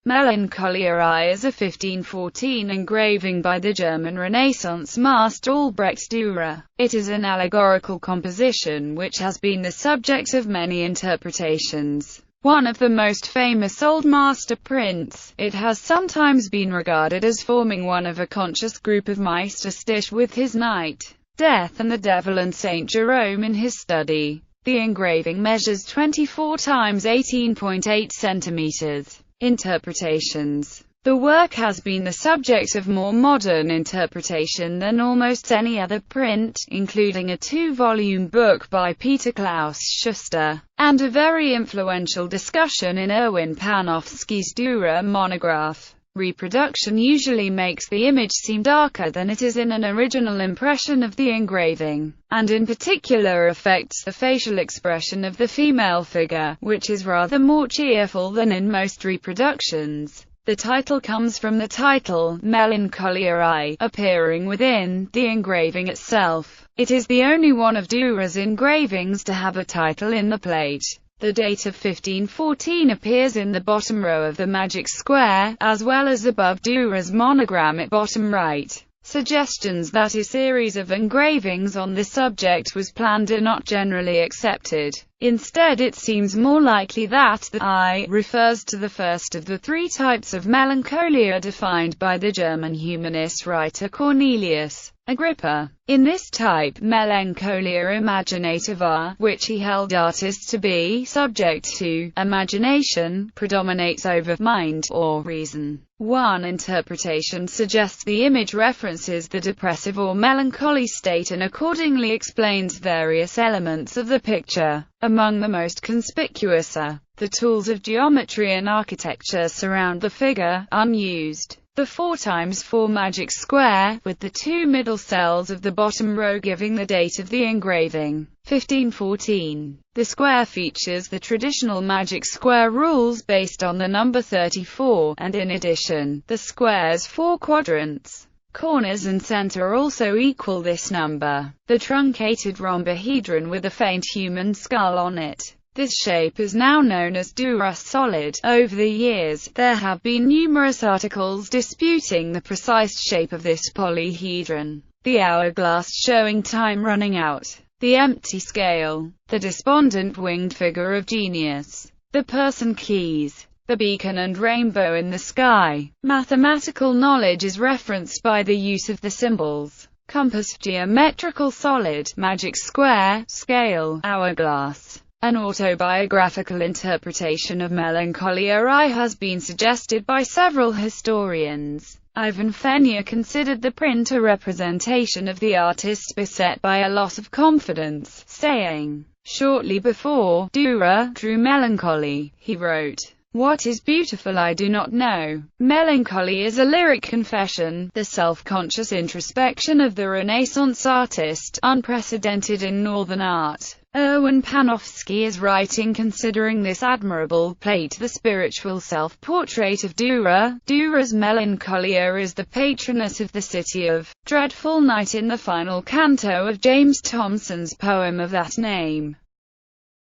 Melencolia I is a 1514 engraving by the German Renaissance master Albrecht Dürer. It is an allegorical composition which has been the subject of many interpretations. One of the most famous Old Master prints, it has sometimes been regarded as forming one of a conscious group of Meisterstich with his Night, Death and the Devil and Saint Jerome in his study. The engraving measures 24 times 18.8 centimeters. Interpretations. The work has been the subject of more modern interpretation than almost any other print, including a 2-volume book by Peter Klaus Schuster, and a very influential discussion in Erwin Panofsky's Dürer monograph. Reproduction usually makes the image seem darker than it is in an original impression of the engraving, and in particular affects the facial expression of the female figure, which is rather more cheerful than in most reproductions. The title comes from the title, Melencolia I, appearing within the engraving itself. It is the only one of Dürer's engravings to have a title in the plate. The date of 1514 appears in the bottom row of the magic square, as well as above Dürer's monogram at bottom right. Suggestions that a series of engravings on this subject was planned are not generally accepted. Instead, it seems more likely that the I refers to the first of the 3 types of melancholia defined by the German humanist writer Cornelius Agrippa. In this type, melancholia imaginativa, which he held artists to be subject to imagination, predominates over mind or reason. One interpretation suggests the image references the depressive or melancholy state and accordingly explains various elements of the picture. Among the most conspicuous are the tools of geometry and architecture surround the figure, unused. The 4x4 magic square, with the 2 middle cells of the bottom row giving the date of the engraving, 1514. The square features the traditional magic square rules based on the number 34, and in addition, the square's 4 quadrants. Corners and center also equal this number. The truncated rhombohedron with a faint human skull on it. This shape is now known as Dürer solid. Over the years, there have been numerous articles disputing the precise shape of this polyhedron. The hourglass showing time running out. The empty scale. The despondent winged figure of genius. The person keys. The beacon and rainbow in the sky. Mathematical knowledge is referenced by the use of the symbols. Compass, geometrical solid, magic square, scale, hourglass. An autobiographical interpretation of Melancholia I has been suggested by several historians. Ivan Fenya considered the print a representation of the artist beset by a loss of confidence, saying, shortly before Dürer drew Melancholy, he wrote, "What is beautiful I do not know." Melancholy is a lyric confession, the self-conscious introspection of the Renaissance artist, unprecedented in Northern art. Erwin Panofsky is writing considering this admirable plate the spiritual self-portrait of Dürer. Dürer's Melancholia is the patroness of the city of Dreadful Night in the final canto of James Thomson's poem of that name.